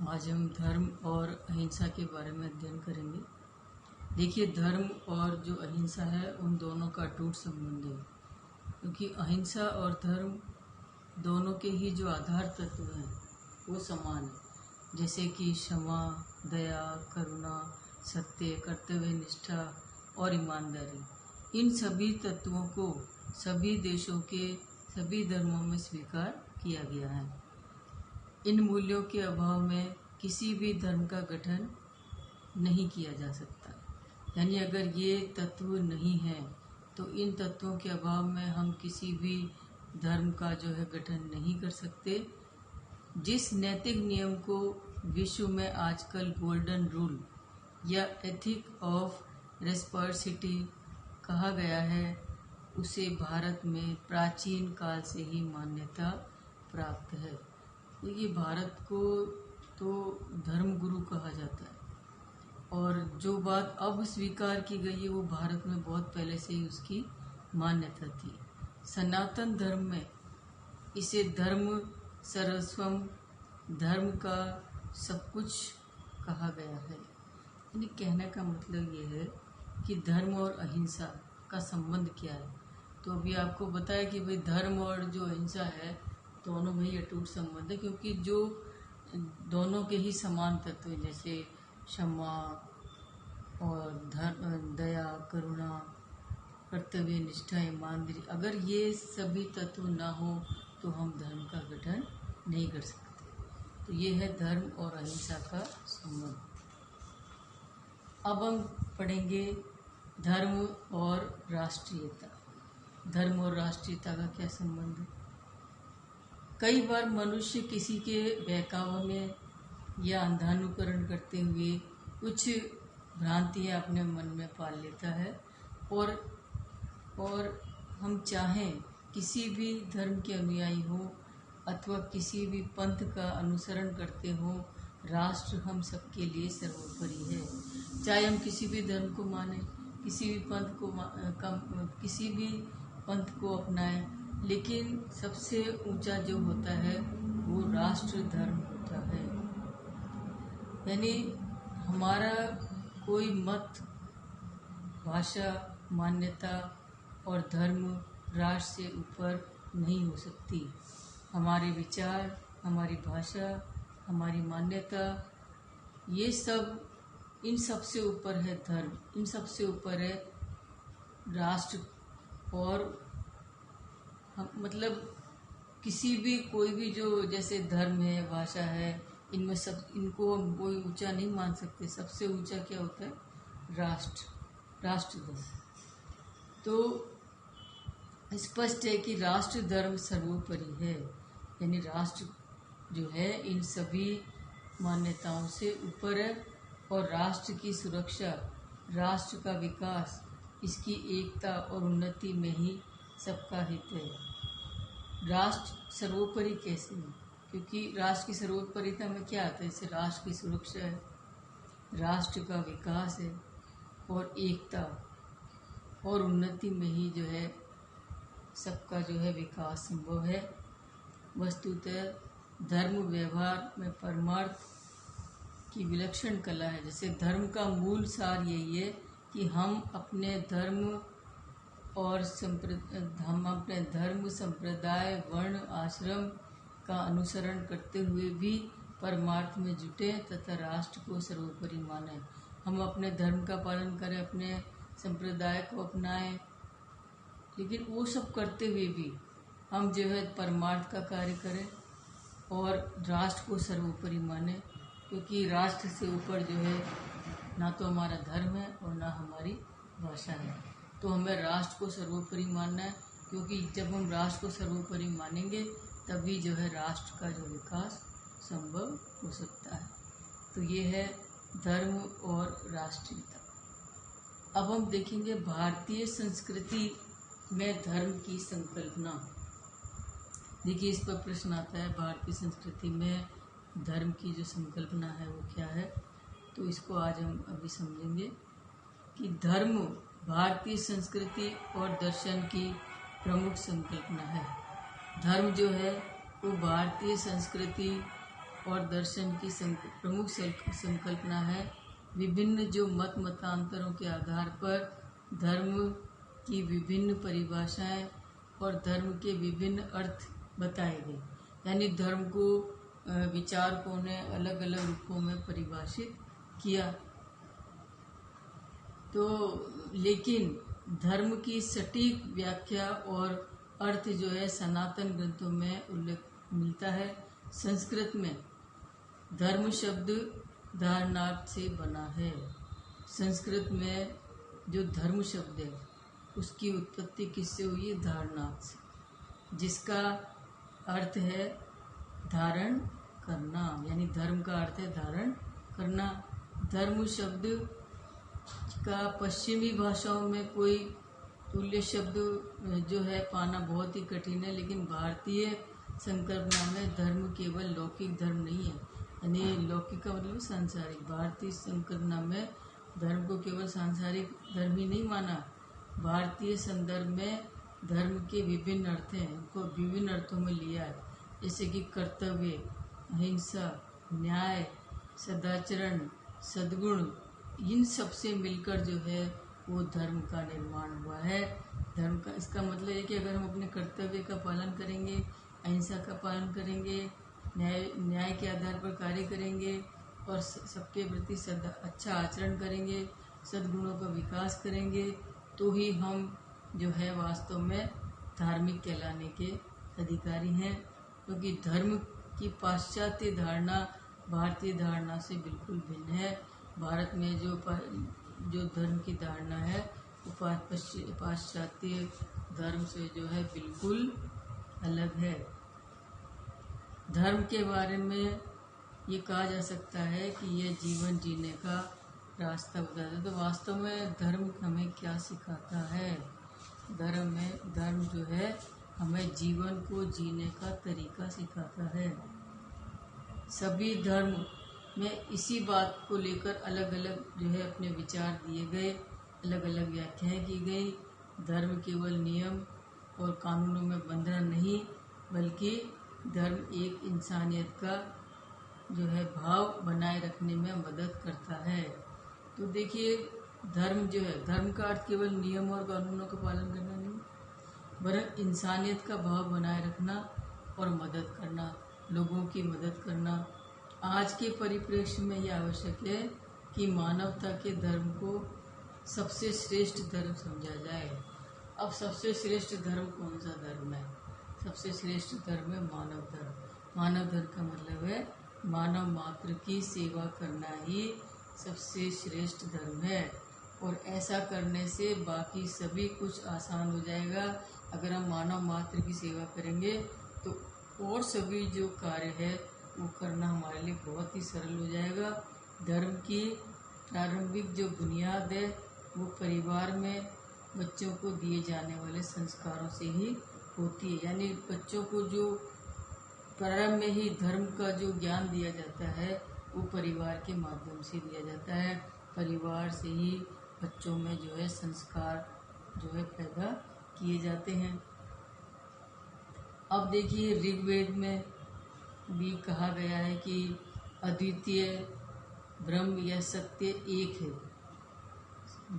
आज हम धर्म और अहिंसा के बारे में अध्ययन करेंगे। देखिए, धर्म और जो अहिंसा है उन दोनों का अटूट संबंध है, क्योंकि अहिंसा और धर्म दोनों के ही जो आधार तत्व हैं वो समान है। जैसे कि क्षमा, दया, करुणा, सत्य, कर्तव्य निष्ठा और ईमानदारी, इन सभी तत्वों को सभी देशों के सभी धर्मों में स्वीकार किया गया है। इन मूल्यों के अभाव में किसी भी धर्म का गठन नहीं किया जा सकता। यानी अगर ये तत्व नहीं है तो इन तत्वों के अभाव में हम किसी भी धर्म का जो है गठन नहीं कर सकते। जिस नैतिक नियम को विश्व में आजकल गोल्डन रूल या एथिक ऑफ रेस्पॉन्सिबिलिटी कहा गया है, उसे भारत में प्राचीन काल से ही मान्यता प्राप्त है। देखिए, भारत को तो धर्म गुरु कहा जाता है और जो बात अब स्वीकार की गई है वो भारत में बहुत पहले से ही उसकी मान्यता थी। सनातन धर्म में इसे धर्म सर्वस्वम, धर्म का सब कुछ कहा गया है। यानी कहने का मतलब ये है कि धर्म और अहिंसा का संबंध क्या है। तो अभी आपको बताया कि भाई धर्म और जो अहिंसा है दोनों में ही अटूट संबंध है, क्योंकि जो दोनों के ही समान तत्व जैसे क्षमा और दया, करुणा, कर्तव्य निष्ठा, ईमानदारी, अगर ये सभी तत्व ना हो तो हम धर्म का गठन नहीं कर सकते। तो ये है धर्म और अहिंसा का संबंध। अब हम पढ़ेंगे धर्म और राष्ट्रीयता। धर्म और राष्ट्रीयता का क्या संबंध है। कई बार मनुष्य किसी के बहकावे में या अंधानुकरण करते हुए कुछ भ्रांतियाँ अपने मन में पाल लेता है और हम चाहें किसी भी धर्म के अनुयायी हो अथवा किसी भी पंथ का अनुसरण करते हो, राष्ट्र हम सबके लिए सर्वोपरि है। चाहे हम किसी भी धर्म को माने, किसी भी पंथ को अपनाएं, लेकिन सबसे ऊंचा जो होता है वो राष्ट्र धर्म होता है। यानी हमारा कोई मत, भाषा, मान्यता और धर्म राष्ट्र से ऊपर नहीं हो सकती। हमारे विचार, हमारी भाषा, हमारी मान्यता, ये सब, इन सब से ऊपर है धर्म, इन सब से ऊपर है राष्ट्र। और मतलब किसी भी कोई भी जो जैसे धर्म है, भाषा है, इनमें सब, इनको हम कोई ऊंचा नहीं मान सकते। सबसे ऊंचा क्या होता है? राष्ट्र धर्म। तो स्पष्ट है कि राष्ट्र धर्म सर्वोपरि है। यानी राष्ट्र जो है इन सभी मान्यताओं से ऊपर है और राष्ट्र की सुरक्षा, राष्ट्र का विकास, इसकी एकता और उन्नति में ही सबका हित है। राष्ट्र सर्वोपरि कैसे है? क्योंकि राष्ट्र की सर्वोपरिता में क्या आता है? जैसे राष्ट्र की सुरक्षा है, राष्ट्र का विकास है और एकता और उन्नति में ही जो है सबका जो है विकास संभव है। वस्तुतः धर्म व्यवहार में परमार्थ की विलक्षण कला है। जैसे धर्म का मूल सार यही है कि हम अपने धर्म संप्रदाय, वर्ण, आश्रम का अनुसरण करते हुए भी परमार्थ में जुटे तथा राष्ट्र को सर्वोपरि माने। हम अपने धर्म का पालन करें, अपने संप्रदाय को अपनाएं, लेकिन वो सब करते हुए भी हम जो है परमार्थ का कार्य करें और राष्ट्र को सर्वोपरि माने, क्योंकि राष्ट्र से ऊपर जो है ना तो हमारा धर्म है और ना हमारी भाषा है। तो हमें राष्ट्र को सर्वोपरि मानना है, क्योंकि जब हम राष्ट्र को सर्वोपरि मानेंगे तभी जो है राष्ट्र का जो विकास संभव हो सकता है। तो ये है धर्म और राष्ट्रीयता। अब हम देखेंगे भारतीय संस्कृति में धर्म की संकल्पना। देखिए, इस पर प्रश्न आता है, भारतीय संस्कृति में धर्म की जो संकल्पना है वो क्या है। तो इसको आज हम अभी समझेंगे कि धर्म भारतीय संस्कृति और दर्शन की प्रमुख संकल्पना है। धर्म जो है वो भारतीय संस्कृति और दर्शन की प्रमुख संकल्पना है। विभिन्न जो मतांतरों के आधार पर धर्म की विभिन्न परिभाषाएं और धर्म के विभिन्न अर्थ बताए गए। यानी धर्म को विचारकों ने अलग अलग रूपों में परिभाषित किया। तो लेकिन धर्म की सटीक व्याख्या और अर्थ जो है सनातन ग्रंथों में उल्लेख मिलता है। संस्कृत में धर्म शब्द धारणार्थ से बना है। संस्कृत में जो धर्म शब्द है उसकी उत्पत्ति किससे हुई है? धारणार्थ से, जिसका अर्थ है धारण करना। यानी धर्म का अर्थ है धारण करना। धर्म शब्द का पश्चिमी भाषाओं में कोई तुल्य शब्द जो है पाना बहुत ही कठिन है, लेकिन भारतीय संकल्पना में धर्म केवल लौकिक धर्म नहीं है। यानी लौकिक का मतलब सांसारिक। भारतीय संकल्पना में धर्म को केवल सांसारिक धर्म ही नहीं माना। भारतीय संदर्भ में धर्म के विभिन्न अर्थ हैं, उनको विभिन्न अर्थों में लिया है। जैसे कि कर्तव्य, अहिंसा, न्याय, सदाचरण, सद्गुण, इन सब से मिलकर जो है वो धर्म का निर्माण हुआ है। धर्म का इसका मतलब है कि अगर हम अपने कर्तव्य का पालन करेंगे, अहिंसा का पालन करेंगे, न्याय के आधार पर कार्य करेंगे और सबके प्रति अच्छा आचरण करेंगे, सद्गुणों का विकास करेंगे, तो ही हम जो है वास्तव में धार्मिक कहलाने के अधिकारी हैं। क्योंकि धर्म की पाश्चात्य धारणा भारतीय धारणा से बिल्कुल भिन्न है। भारत में जो धर्म की धारणा है वो पाश्चात्य धर्म से जो है बिल्कुल अलग है। धर्म के बारे में ये कहा जा सकता है कि यह जीवन जीने का रास्ता बताता है। तो वास्तव में धर्म हमें क्या सिखाता है? धर्म जो है हमें जीवन को जीने का तरीका सिखाता है। सभी धर्म में इसी बात को लेकर अलग अलग जो है अपने विचार दिए गए, अलग अलग व्याख्याएं की गई। धर्म केवल नियम और कानूनों में बंधना नहीं, बल्कि धर्म एक इंसानियत का जो है भाव बनाए रखने में मदद करता है। तो देखिए, धर्म जो है, धर्म का अर्थ केवल नियम और कानूनों का पालन करना नहीं, वरन इंसानियत का भाव बनाए रखना और मदद करना, लोगों की मदद करना। आज के परिप्रेक्ष्य में यह आवश्यक है कि मानवता के धर्म को सबसे श्रेष्ठ धर्म समझा जाए। अब सबसे श्रेष्ठ धर्म कौन सा धर्म है? सबसे श्रेष्ठ धर्म है मानव धर्म। मानव धर्म का मतलब है मानव मात्र की सेवा करना ही सबसे श्रेष्ठ धर्म है। और ऐसा करने से बाकी सभी कुछ आसान हो जाएगा। अगर हम मानव मात्र की सेवा करेंगे तो और सभी जो कार्य है वो करना हमारे लिए बहुत ही सरल हो जाएगा। धर्म की प्रारंभिक जो बुनियाद है वो परिवार में बच्चों को दिए जाने वाले संस्कारों से ही होती है। यानी बच्चों को जो प्रारंभ में ही धर्म का जो ज्ञान दिया जाता है वो परिवार के माध्यम से दिया जाता है। परिवार से ही बच्चों में जो है संस्कार जो है पैदा किए जाते हैं। अब देखिए, ऋग्वेद में भी कहा गया है कि अद्वितीय ब्रह्म या सत्य एक है।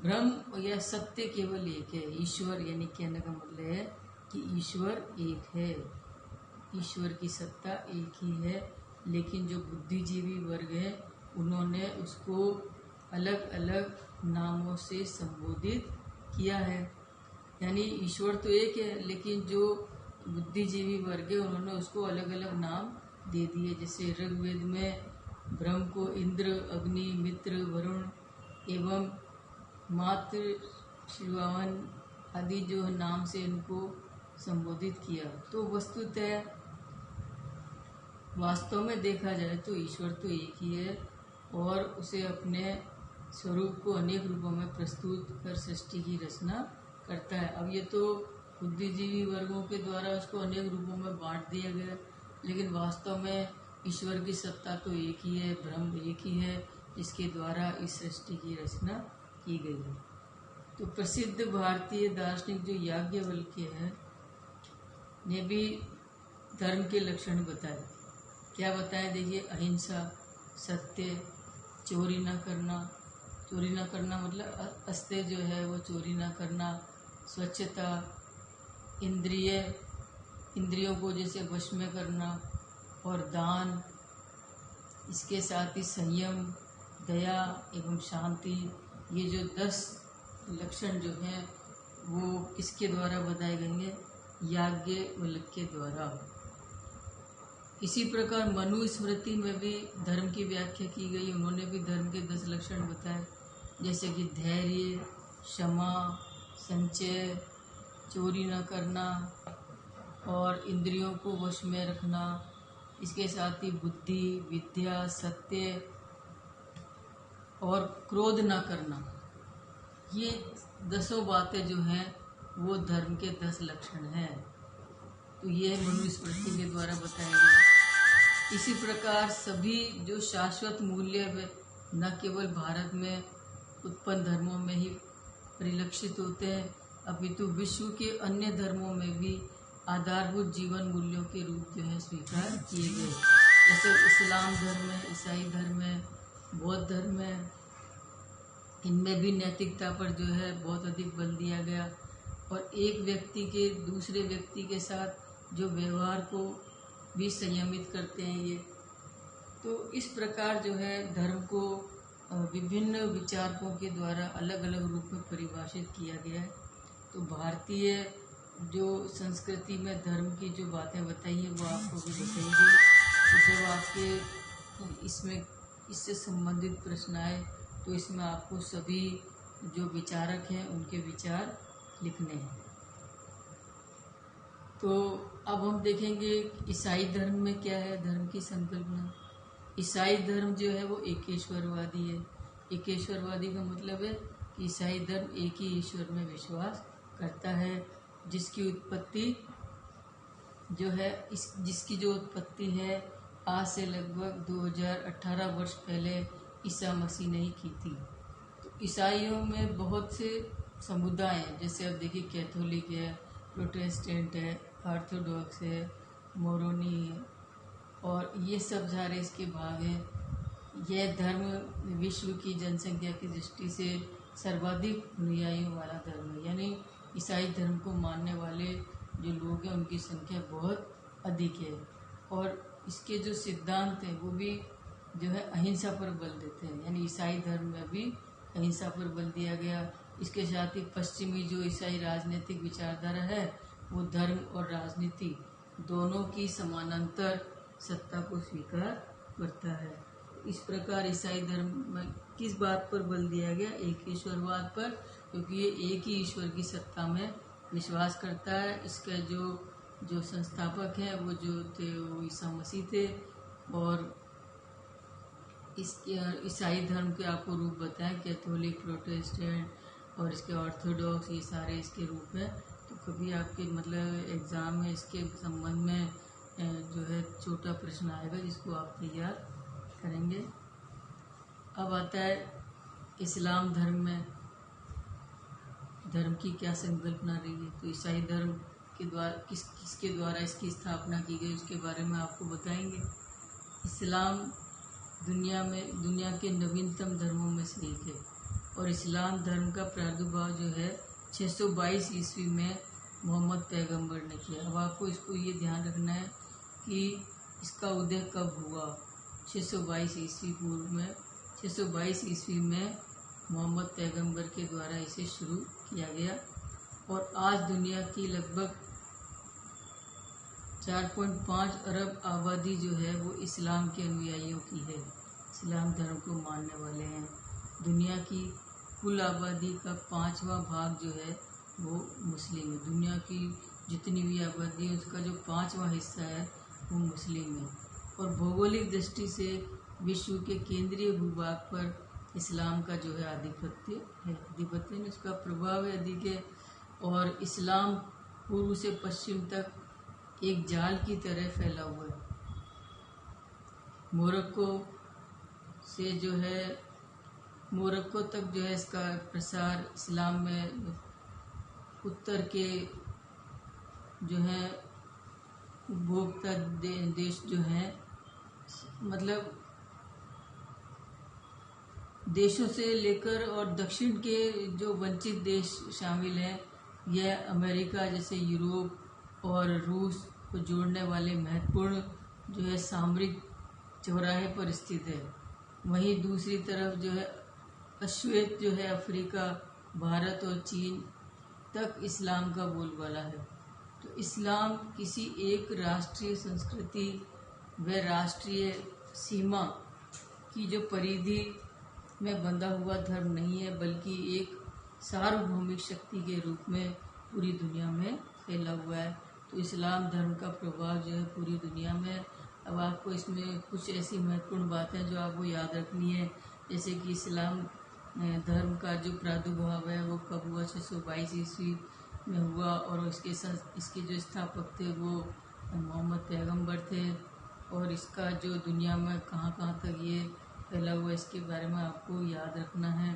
ब्रह्म या सत्य केवल एक है। ईश्वर यानी कहने का मतलब है कि ईश्वर एक है, ईश्वर की सत्ता एक ही है। लेकिन जो बुद्धिजीवी वर्ग है उन्होंने उसको अलग अलग नामों से संबोधित किया है। यानी ईश्वर तो एक है, लेकिन जो बुद्धिजीवी वर्ग है उन्होंने उसको अलग अलग नाम दे दिए। जैसे ऋग्वेद में ब्रह्म को इंद्र, अग्नि, मित्र, वरुण एवं मातृ, शिवावन आदि जो नाम से इनको संबोधित किया। तो वस्तुतः वास्तव में देखा जाए तो ईश्वर तो एक ही है और उसे अपने स्वरूप को अनेक रूपों में प्रस्तुत कर सृष्टि की रचना करता है। अब ये तो बुद्धिजीवी वर्गों के द्वारा उसको अनेक रूपों में बांट दिया गया, लेकिन वास्तव में ईश्वर की सत्ता तो एक ही है, ब्रह्म एक ही है, जिसके द्वारा इस सृष्टि की रचना की गई है। तो प्रसिद्ध भारतीय दार्शनिक जो याज्ञवल्क्य है ने भी धर्म के लक्षण बताए। क्या बताएं, देखिए अहिंसा, सत्य, चोरी न करना, चोरी न करना मतलब अस्त्य जो है वो चोरी न करना, स्वच्छता, इंद्रियों को जैसे वश में करना, और दान, इसके साथ ही संयम, दया एवं शांति। ये जो 10 लक्षण जो हैं वो किसके द्वारा बताए गए? याज्ञवल्क्य के द्वारा। इसी प्रकार मनुस्मृति में भी धर्म की व्याख्या की गई। उन्होंने भी धर्म के 10 लक्षण बताए, जैसे कि धैर्य, क्षमा, संचय, चोरी न करना और इंद्रियों को वश में रखना। इसके साथ ही बुद्धि, विद्या, सत्य और क्रोध न करना। ये 10 बातें जो हैं वो धर्म के 10 लक्षण हैं। तो ये मनुस्मृति के द्वारा बताया गया। इसी प्रकार सभी जो शाश्वत मूल्य न केवल भारत में उत्पन्न धर्मों में ही परिलक्षित होते हैं, अपितु विश्व के अन्य धर्मों में भी आधारभूत जीवन मूल्यों के रूप जो है स्वीकार किए गए। जैसे इस्लाम धर्म है, ईसाई धर्म है, बौद्ध धर्म है, इनमें भी नैतिकता पर जो है बहुत अधिक बल दिया गया, और एक व्यक्ति के दूसरे व्यक्ति के साथ जो व्यवहार को भी संयमित करते हैं ये। तो इस प्रकार जो है धर्म को विभिन्न विचारकों के द्वारा अलग अलग रूप में परिभाषित किया गया है। तो भारतीय जो संस्कृति में धर्म की जो बातें बताई हैं वो आपको भी बताएंगी। तो जब आपके इससे संबंधित प्रश्न आए तो इसमें आपको सभी जो विचारक हैं उनके विचार लिखने हैं। तो अब हम देखेंगे ईसाई धर्म में क्या है धर्म की संकल्पना। ईसाई धर्म जो है वो एकेश्वरवादी है। एकेश्वरवादी का मतलब है कि ईसाई धर्म एक ही ईश्वर में विश्वास करता है, जिसकी उत्पत्ति जो है जिसकी जो उत्पत्ति है आज से लगभग 2018 वर्ष पहले ईसा मसीह ने ही की थी। तो ईसाइयों में बहुत से समुदाय हैं, जैसे अब देखिए कैथोलिक है, प्रोटेस्टेंट है, ऑर्थोडॉक्स है, मोरोनी है, और ये सब सारे इसके भाग हैं। यह धर्म विश्व की जनसंख्या की दृष्टि से सर्वाधिक अनुयायियों वाला धर्म है। यानी ईसाई धर्म को मानने वाले जो लोग हैं उनकी संख्या बहुत अधिक है, और इसके जो सिद्धांत हैं वो भी जो है अहिंसा पर बल देते हैं। यानी ईसाई धर्म में भी अहिंसा पर बल दिया गया। इसके साथ ही पश्चिमी जो ईसाई राजनीतिक विचारधारा है वो धर्म और राजनीति दोनों की समानांतर सत्ता को स्वीकार करता है। इस प्रकार ईसाई धर्म में किस बात पर बल दिया गया? एक ईश्वरवाद पर, क्योंकि ये एक ही ईश्वर की सत्ता में विश्वास करता है। इसके जो संस्थापक हैं वो जो थे वो ईसा मसीह थे, और इसके ईसाई धर्म के आपको रूप बताएं कैथोलिक, प्रोटेस्टेंट और इसके ऑर्थोडॉक्स, ये सारे इसके रूप हैं। तो कभी आपके मतलब एग्ज़ाम में इसके संबंध में जो है छोटा प्रश्न आएगा जिसको आप तैयार करेंगे। अब आता है इस्लाम धर्म में धर्म की क्या संकल्पना रही है। तो ईसाई धर्म के द्वारा किसके द्वारा इसकी स्थापना की गई उसके बारे में आपको बताएंगे। इस्लाम दुनिया के नवीनतम धर्मों में से एक है, और इस्लाम धर्म का प्रादुर्भाव जो है 622 ईस्वी में मोहम्मद पैगंबर ने किया। अब आपको इसको ये ध्यान रखना है कि इसका उदय कब हुआ। 622 ईस्वी पूर्व में 622 ईस्वी में मोहम्मद पैगंबर के द्वारा इसे शुरू किया गया, और आज दुनिया की लगभग 4.5 अरब आबादी जो है वो इस्लाम के अनुयायियों की है, इस्लाम धर्म को मानने वाले हैं। दुनिया की कुल आबादी का 5वां भाग जो है वो मुस्लिम है। दुनिया की जितनी भी आबादी है उसका जो 5वां हिस्सा है वो मुस्लिम है, और भौगोलिक दृष्टि से विश्व के केंद्रीय भूभाग पर इस्लाम का जो है आधिपत्य है। आधिपत्य में इसका प्रभाव है अधिक है, और इस्लाम पूर्व से पश्चिम तक एक जाल की तरह फैला हुआ है। मोरक्को तक जो है इसका प्रसार इस्लाम में उत्तर के जो है उपभोक्ता देश जो हैं मतलब देशों से लेकर और दक्षिण के जो वंचित देश शामिल हैं, यह अमेरिका जैसे यूरोप और रूस को जोड़ने वाले महत्वपूर्ण जो है सामरिक चौराहे पर स्थित है। वहीं दूसरी तरफ जो है अश्वेत जो है अफ्रीका, भारत और चीन तक इस्लाम का बोलबाला है। तो इस्लाम किसी एक राष्ट्रीय संस्कृति व राष्ट्रीय सीमा की जो परिधि में बंधा हुआ धर्म नहीं है, बल्कि एक सार्वभौमिक शक्ति के रूप में पूरी दुनिया में फैला हुआ है। तो इस्लाम धर्म का प्रभाव जो है पूरी दुनिया में। अब आपको इसमें कुछ ऐसी महत्वपूर्ण बातें जो आपको याद रखनी है, जैसे कि इस्लाम धर्म का जो प्रादुर्भाव है वो कब हुआ, 622 ईस्वी में हुआ, और इसके जो स्थापक थे वो मोहम्मद पैगंबर थे। और इसका जो दुनिया में कहाँ कहाँ तक ये फैला हुआ, इसके बारे में आपको याद रखना है।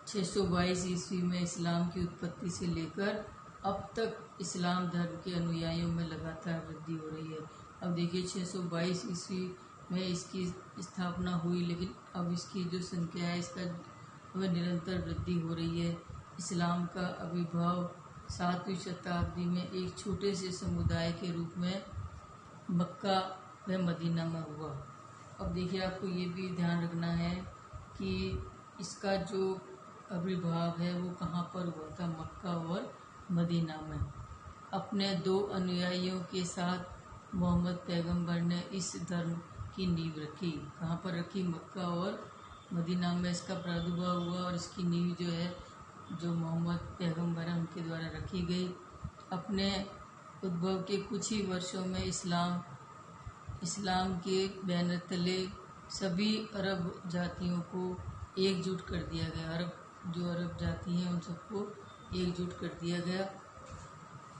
622 ईस्वी में इस्लाम की उत्पत्ति से लेकर अब तक इस्लाम धर्म के अनुयायियों में लगातार वृद्धि हो रही है। अब देखिए 622 ईस्वी में इसकी स्थापना हुई, लेकिन अब इसकी जो संख्या है इसका वह निरंतर वृद्धि हो रही है। इस्लाम का आविर्भाव 7वीं शताब्दी में एक छोटे से समुदाय के रूप में मक्का व मदीना में हुआ। अब देखिए आपको ये भी ध्यान रखना है कि इसका जो आविर्भाव है वो कहाँ पर हुआ था, मक्का और मदीना में। अपने 2 अनुयायियों के साथ मोहम्मद पैगंबर ने इस धर्म की नींव रखी। कहाँ पर रखी, मक्का और मदीना में इसका प्रादुर्भाव हुआ, और इसकी नींव जो है जो मोहम्मद पैगंबर है उनके द्वारा रखी गई। अपने उद्भव के कुछ ही वर्षों में इस्लाम के बैनर तले सभी अरब जातियों को एकजुट कर दिया गया। अरब जाति हैं उन सबको एकजुट कर दिया गया।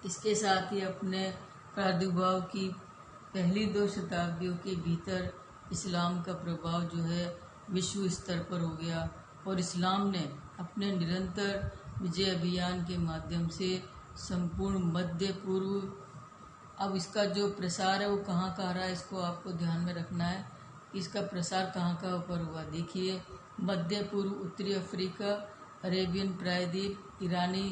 इसके साथ ही अपने प्रादुर्भाव की पहली 2 शताब्दियों के भीतर इस्लाम का प्रभाव जो है विश्व स्तर पर हो गया, और इस्लाम ने अपने निरंतर विजय अभियान के माध्यम से संपूर्ण मध्य पूर्व, अब इसका जो प्रसार है वो कहाँ का रहा है, इसको आपको ध्यान में रखना है। इसका प्रसार कहाँ कहाँ पर हुआ, देखिए मध्य पूर्व, उत्तरी अफ्रीका, अरेबियन प्रायद्वीप, ईरानी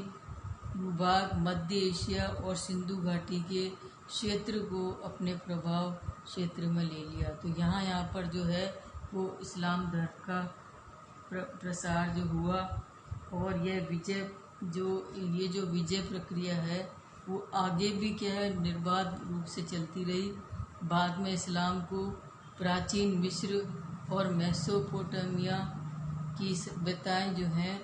भूभाग, मध्य एशिया और सिंधु घाटी के क्षेत्र को अपने प्रभाव क्षेत्र में ले लिया। तो यहाँ पर जो है वो इस्लाम धर्म का प्रसार जो हुआ, और यह जो विजय प्रक्रिया है वो आगे भी क्या है निर्बाध रूप से चलती रही। बाद में इस्लाम को प्राचीन मिस्र और मेसोपोटामिया की सभ्यताएं जो हैं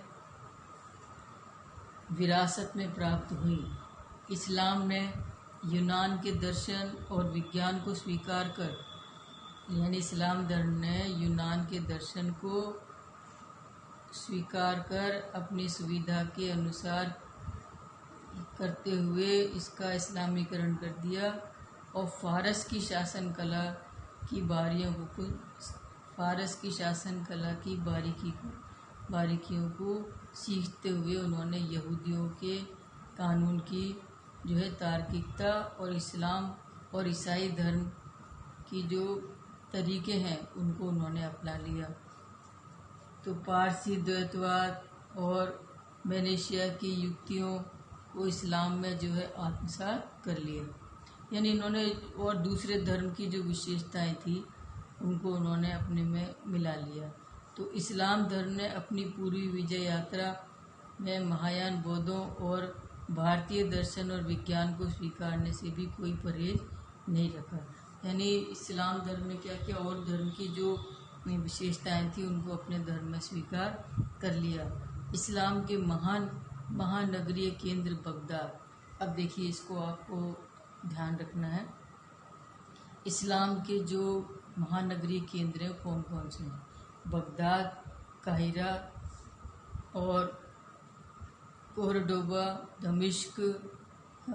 विरासत में प्राप्त हुई। इस्लाम ने यूनान के दर्शन और विज्ञान को स्वीकार कर, यानी इस्लाम धर्म ने यूनान के दर्शन को स्वीकार कर अपनी सुविधा के अनुसार करते हुए इसका इस्लामीकरण कर दिया, और फारस की शासन कला की बारीकियों को सीखते हुए उन्होंने यहूदियों के कानून की जो है तार्किकता और इस्लाम और ईसाई धर्म की जो तरीके हैं उनको उन्होंने अपना लिया। तो पारसी द्वैतवाद और वेनेशिया की युक्तियों को इस्लाम में जो है आत्मसात कर लिया, यानी इन्होंने और दूसरे धर्म की जो विशेषताएं थी उनको उन्होंने अपने में मिला लिया। तो इस्लाम धर्म ने अपनी पूरी विजय यात्रा में महायान बौद्धों और भारतीय दर्शन और विज्ञान को स्वीकारने से भी कोई परहेज नहीं रखा। यानी इस्लाम धर्म ने क्या किया, और धर्म की जो विशेषताएं थी उनको अपने धर्म में स्वीकार कर लिया। इस्लाम के महानगरीय केंद्र बगदाद। अब देखिए इसको आपको ध्यान रखना है, इस्लाम के जो महानगरीय केंद्र हैं कौन कौन से हैं। बगदाद, काहिरा और कोरडोबा, दमिश्क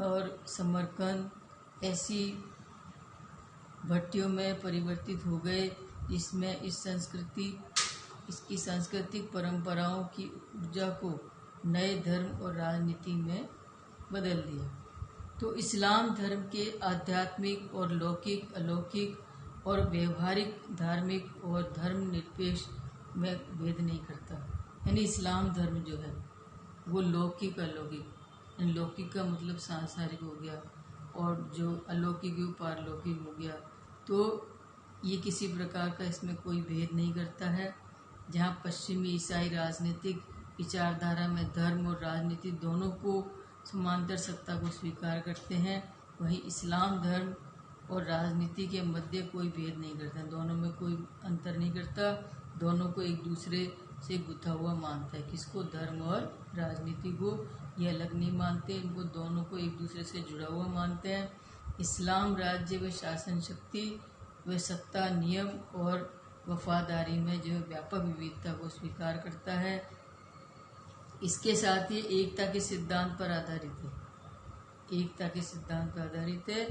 और समरकंद ऐसी भट्टियों में परिवर्तित हो गए, जिसमें इसकी सांस्कृतिक परंपराओं की ऊर्जा को नए धर्म और राजनीति में बदल दिया। तो इस्लाम धर्म के आध्यात्मिक और अलौकिक और व्यवहारिक, धार्मिक और धर्मनिरपेक्ष में भेद नहीं करता। यानी इस्लाम धर्म जो है वो लौकिक अलौकिक, लौकिक का मतलब सांसारिक हो गया और जो अलौकिक है वो पारलौकिक हो गया। तो ये किसी प्रकार का इसमें कोई भेद नहीं करता है। जहाँ पश्चिमी ईसाई राजनीतिक विचारधारा में धर्म और राजनीति दोनों को समांतर सत्ता को स्वीकार करते हैं, वहीं इस्लाम धर्म और राजनीति के मध्य कोई भेद नहीं करता, दोनों में कोई अंतर नहीं करता, दोनों को एक दूसरे से गुथा हुआ मानता है। किसको? धर्म और राजनीति को ये अलग नहीं मानते, इनको दोनों को एक दूसरे से जुड़ा हुआ मानते हैं। इस्लाम राज्य व शासन शक्ति व सत्ता, नियम और वफादारी में जो व्यापक विविधता को स्वीकार करता है। इसके साथ ही एकता के सिद्धांत पर आधारित है, एकता के सिद्धांत पर आधारित है।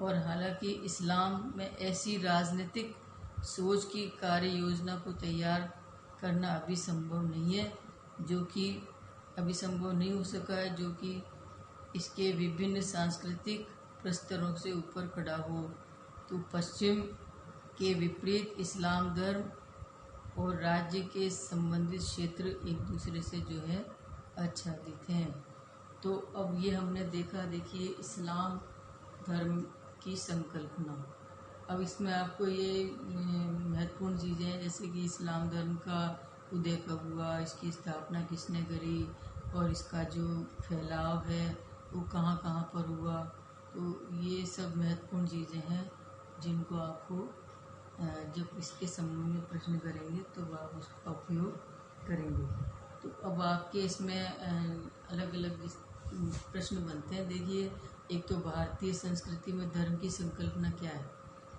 और हालांकि इस्लाम में ऐसी राजनीतिक सोच की कार्य योजना को तैयार करना अभी संभव नहीं है, जो कि अभी संभव नहीं हो सका है, जो कि इसके विभिन्न सांस्कृतिक प्रस्तरों से ऊपर खड़ा हो। तो पश्चिम के विपरीत इस्लाम धर्म और राज्य के संबंधित क्षेत्र एक दूसरे से जो है आच्छादित हैं। तो अब ये हमने देखा, देखिए इस्लाम धर्म की संकल्पना। अब इसमें आपको ये महत्वपूर्ण चीज़ें हैं, जैसे कि इस्लाम धर्म का उदय कब हुआ, इसकी स्थापना किसने करी और इसका जो फैलाव है वो कहाँ कहाँ पर हुआ। तो ये सब महत्वपूर्ण चीज़ें हैं जिनको आपको जब इसके संबंध में प्रश्न करेंगे तो आप उसका उपयोग करेंगे। तो अब आपके इसमें अलग अलग प्रश्न बनते हैं। देखिए, एक तो भारतीय संस्कृति में धर्म की संकल्पना क्या है,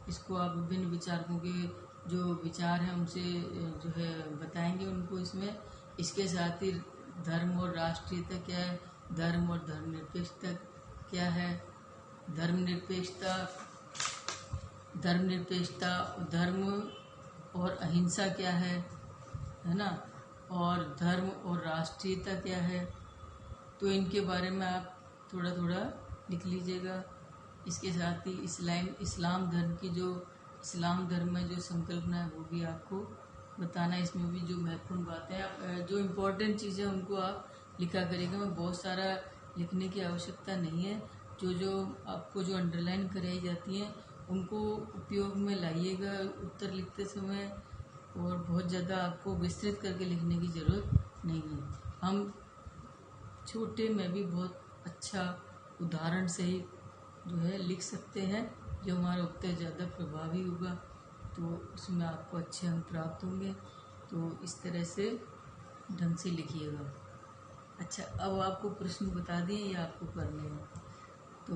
इसको आप विभिन्न विचारकों के जो विचार हैं उनसे जो है बताएंगे उनको इसमें। इसके साथ ही धर्म और राष्ट्रीयता क्या है, धर्म और धर्मनिरपेक्षता क्या है, धर्मनिरपेक्षता धर्म और अहिंसा क्या है ना, और धर्म और राष्ट्रीयता क्या है। तो इनके बारे में आप थोड़ा थोड़ा लिख लीजिएगा। इसके साथ ही इस्लाम धर्म की जो इस्लाम धर्म में जो संकल्पना है वो भी आपको बताना है। इसमें भी जो महत्वपूर्ण बातें हैं, जो इम्पोर्टेंट चीज़ें उनको आप लिखा करिएगा। मैं बहुत सारा लिखने की आवश्यकता नहीं है, जो आपको जो अंडरलाइन कराई जाती हैं उनको उपयोग में लाइएगा उत्तर लिखते समय, और बहुत ज़्यादा आपको विस्तृत करके लिखने की ज़रूरत नहीं है। हम छोटे में भी बहुत अच्छा उदाहरण से ही जो है लिख सकते हैं, जो हमारा उत्तर ज़्यादा प्रभावी होगा, तो उसमें आपको अच्छे अंक प्राप्त होंगे। तो इस तरह से ढंग से लिखिएगा। अच्छा, अब आपको प्रश्न बता दिए या आपको करने हैं। तो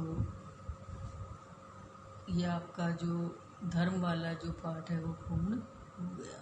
ये आपका जो धर्म वाला जो पाठ है वो पूर्ण हो गया।